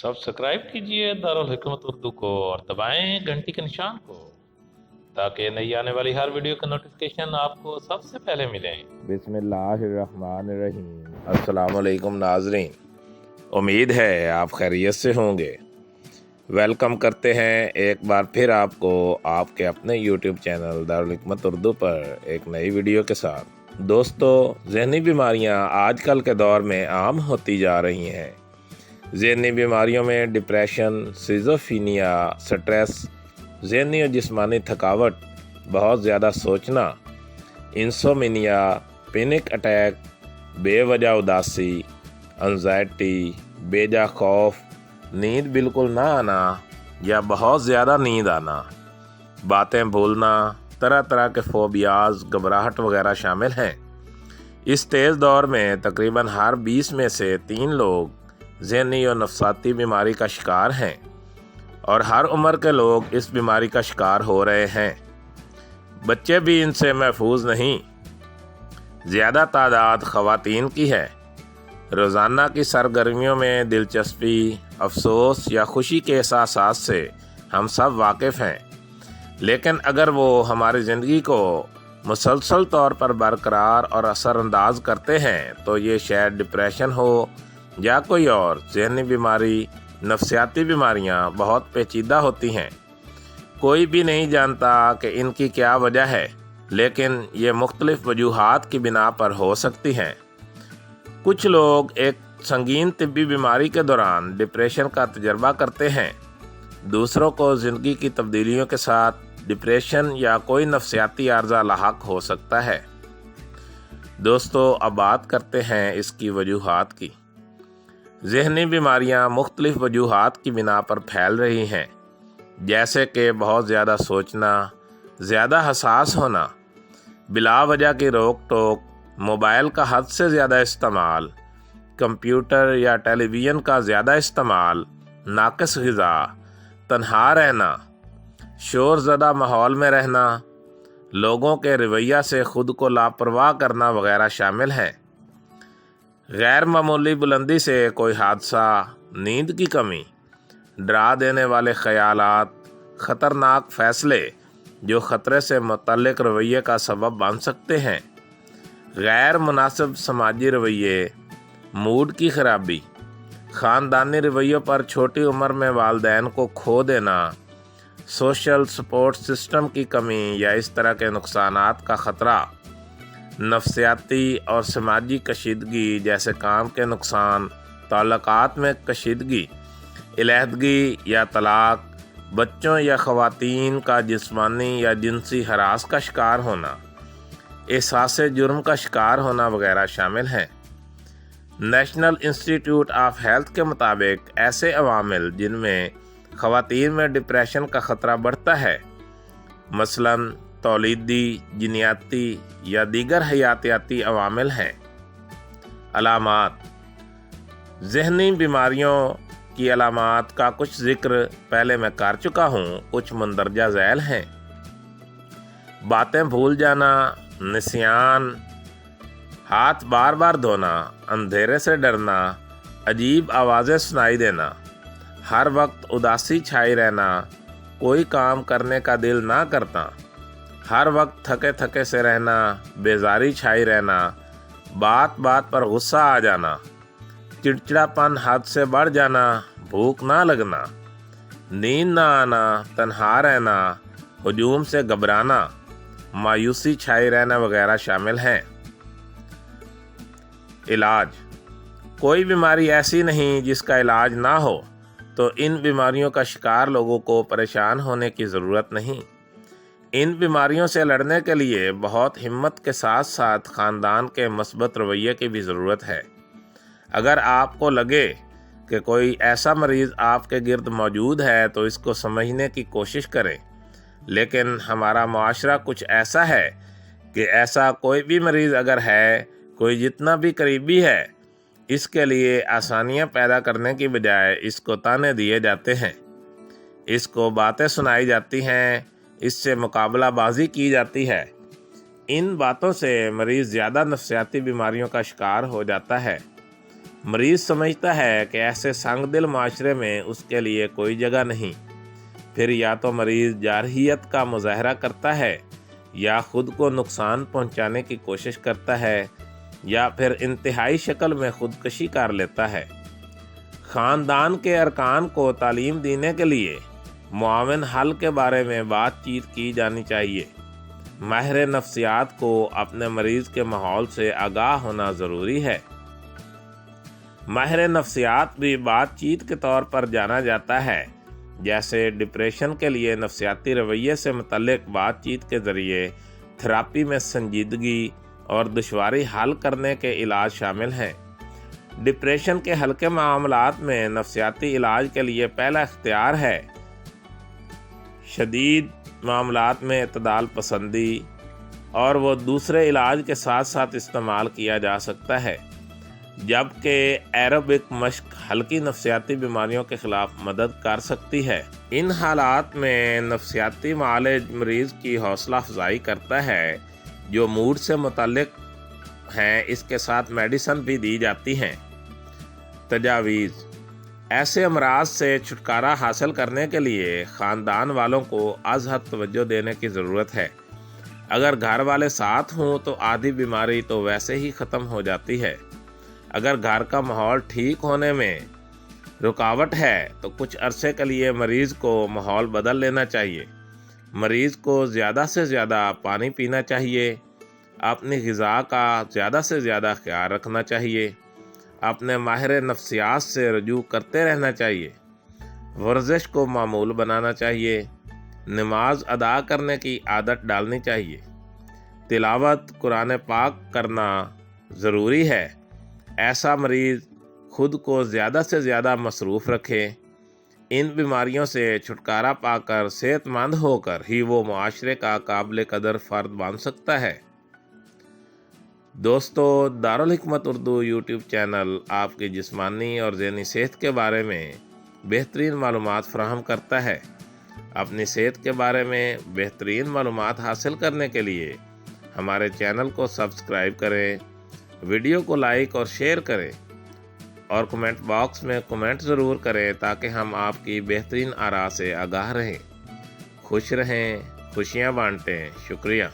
Subscribe कीजिए दारुल हिकमत उर्दू को और दबाएं घंटी के निशान को ताकि नई आने वाली हर वीडियो का नोटिफिकेशन आपको सबसे पहले मिले। बिस्मिल्लाहिर्रहमानिर्रहीम। अस्सलाम वालेकुम नाज़रीन, उम्मीद है आप खैरियत से होंगे। वेलकम करते हैं एक बार फिर आपको आपके अपने यूट्यूब चैनल दारुल हिकमत उर्दू पर एक नई वीडियो के साथ। दोस्तों, ज़हनी बीमारियां आजकल के दौर में आम होती जा रही हैं। ज़हनी बीमारियों में डिप्रेशन, सिज़ोफ्रेनिया, स्ट्रेस, ज़हनी और जिस्मानी थकावट, बहुत ज़्यादा सोचना, इंसोमिनिया, पैनिक अटैक, बेवजह उदासी, एंजाइटी, बेजा खौफ, नींद बिल्कुल ना आना या बहुत ज़्यादा नींद आना, बातें भूलना, तरह तरह के फोबियाज, घबराहट वगैरह शामिल हैं। इस तेज़ दौर में तकरीबन हर 20 में से 3 लोग ज़हनी और नफसाती बीमारी का शिकार हैं और हर उम्र के लोग इस बीमारी का शिकार हो रहे हैं। बच्चे भी इनसे महफूज नहीं। ज़्यादा तादाद ख़वातीन की है। रोज़ाना की सरगर्मियों में दिलचस्पी, अफसोस या खुशी के एहसास से हम सब वाकिफ़ हैं, लेकिन अगर वो हमारी ज़िंदगी को मुसलसल तौर पर बरकरार और असरअंदाज करते हैं तो ये शायद डिप्रेशन हो या कोई और ज़हनी बीमारी। नफसियाती बीमारियां बहुत पेचीदा होती हैं। कोई भी नहीं जानता कि इनकी क्या वजह है, लेकिन ये मुख्तलिफ वजूहात की बिना पर हो सकती हैं। कुछ लोग एक संगीन तिब्बी बीमारी के दौरान डिप्रेशन का तजर्बा करते हैं। दूसरों को ज़िंदगी की तब्दीलियों के साथ डिप्रेशन या कोई नफसियाती आर्जा लाहक हो सकता है। दोस्तों, अब बात करते हैं इसकी वजूहात की। ज़हनी बीमारियां मुख्तलिफ वजूहात की बिना पर फैल रही हैं, जैसे कि बहुत ज़्यादा सोचना, ज़्यादा हसास होना, बिला वजह की रोक टोक, मोबाइल का हद से ज़्यादा इस्तेमाल, कंप्यूटर या टेलीविज़न का ज़्यादा इस्तेमाल, नाक़िस ग़िज़ा, तन्हा रहना, शोर ज़दा माहौल में रहना, लोगों के रवैया से ख़ुद को लापरवाह करना वगैरह शामिल हैं। गैर मामूली बुलंदी से कोई हादसा, नींद की कमी, डरा देने वाले ख़यालात, ख़तरनाक फ़ैसले जो ख़तरे से मुतल्लिक़ रवैये का सबब बन सकते हैं, गैर मुनासिब समाजी रवैये, मूड की ख़राबी, ख़ानदानी रवैयों पर छोटी उम्र में वालिदैन को खो देना, सोशल सपोर्ट सिस्टम की कमी या इस तरह के नुकसानात का ख़तरा, नफसियाती और समाजी कशीदगी जैसे काम के नुकसान, ताल्लुकात में कशीदगी, अलहदगी या तलाक, बच्चों या ख़वातीन का जिस्मानी या जिनसी हरास का शिकार होना, एहसास जुर्म का शिकार होना वगैरह शामिल हैं। नेशनल इंस्टीट्यूट ऑफ हेल्थ के मुताबिक ऐसे अवामिल जिनमें ख़वातीन में डिप्रेशन का ख़तरा बढ़ता है, मसलन तौलीदी, जिनियाती या दीगर हयातियाती अवामिल हैं। अलामात। ज़हनी बीमारियों की अलामात का कुछ ज़िक्र पहले मैं कर चुका हूँ, कुछ मंदरजा झैल हैं। बातें भूल जाना, निस्यान, हाथ बार बार धोना, अंधेरे से डरना, अजीब आवाज़ें सुनाई देना, हर वक्त उदासी छाई रहना, कोई काम करने का दिल ना करना, हर वक्त थके थके से रहना, बेजारी छाई रहना, बात बात पर गुस्सा आ जाना, चिड़चिड़ापन हद से बढ़ जाना, भूख ना लगना, नींद ना आना, तन्हा रहना, हुजूम से घबराना, मायूसी छाई रहना वगैरह शामिल हैं। इलाज। कोई बीमारी ऐसी नहीं जिसका इलाज ना हो, तो इन बीमारियों का शिकार लोगों को परेशान होने की ज़रूरत नहीं। इन बीमारियों से लड़ने के लिए बहुत हिम्मत के साथ साथ ख़ानदान के मस्बत रवैये की भी ज़रूरत है। अगर आपको लगे कि कोई ऐसा मरीज़ आपके गिर्द मौजूद है तो इसको समझने की कोशिश करें, लेकिन हमारा मुआशरा कुछ ऐसा है कि ऐसा कोई भी मरीज़ अगर है, कोई जितना भी करीबी है, इसके लिए आसानियाँ पैदा करने की बजाय इसको ताने दिए जाते हैं, इसको बातें सुनाई जाती हैं, इससे मुकाबला बाजी की जाती है। इन बातों से मरीज़ ज़्यादा नफसियाती बीमारियों का शिकार हो जाता है। मरीज समझता है कि ऐसे संग दिल माशरे में उसके लिए कोई जगह नहीं। फिर या तो मरीज जारहियत का मुजाहरा करता है, या खुद को नुकसान पहुंचाने की कोशिश करता है, या फिर इंतहाई शक्ल में खुदकशी कर लेता है। ख़ानदान के अरकान को तालीम देने के लिए मुआविन हल के बारे में बातचीत की जानी चाहिए। माहिर नफ्सियात को अपने मरीज़ के माहौल से आगाह होना ज़रूरी है। माहिर नफ्सियात भी बातचीत के तौर पर जाना जाता है, जैसे डिप्रेशन के लिए नफ्सियाती रवैये से मुतल्लिक बातचीत के ज़रिए थेरापी में संजीदगी और दुश्वारी हल करने के इलाज शामिल हैं। डिप्रेशन के हल्के मामलात में नफ्सियाती इलाज के लिए पहला इख्तियार है शदीद मामलात में इत्तदाल पसंदी, और वो दूसरे इलाज के साथ साथ इस्तेमाल किया जा सकता है, जबकि एरोबिक मश्क हल्की नफ्सियाती बीमारियों के खिलाफ मदद कर सकती है। इन हालात में नफ्सियाती मालिज मरीज़ की हौसला अफजाई करता है जो मूड से मुतल्लिक हैं। इसके साथ मेडिसिन भी दी जाती हैं। तजावीज़: ऐसे अमराज से छुटकारा हासिल करने के लिए ख़ानदान वालों को अज़ हद तवज्जो देने की ज़रूरत है। अगर घर वाले साथ हों तो आधी बीमारी तो वैसे ही ख़त्म हो जाती है। अगर घर का माहौल ठीक होने में रुकावट है तो कुछ अरसे के लिए मरीज़ को माहौल बदल लेना चाहिए। मरीज़ को ज़्यादा से ज़्यादा पानी पीना चाहिए, अपनी ग़िज़ा का ज़्यादा से ज़्यादा ख्याल रखना चाहिए, अपने माहिर नफ्सियात से रजू करते रहना चाहिए, वर्जिश को मामूल बनाना चाहिए, नमाज अदा करने की आदत डालनी चाहिए, तिलावत कुरान पाक करना ज़रूरी है। ऐसा मरीज़ खुद को ज़्यादा से ज़्यादा मसरूफ़ रखे। इन बीमारियों से छुटकारा पाकर सेहतमंद होकर ही वो मुआशरे का काबिल कदर फ़र्द बन सकता है। दोस्तों, दारुल हिकमत उर्दू यूट्यूब चैनल आपकी जिस्मानी और ज़हनी सेहत के बारे में बेहतरीन मालूमात फ़राहम करता है। अपनी सेहत के बारे में बेहतरीन मालूमात हासिल करने के लिए हमारे चैनल को सब्सक्राइब करें, वीडियो को लाइक और शेयर करें, और कमेंट बॉक्स में कमेंट ज़रूर करें ताकि हम आपकी बेहतरीन आरा से आगाह रहें। खुश रहें, खुशियाँ बांटें। शुक्रिया।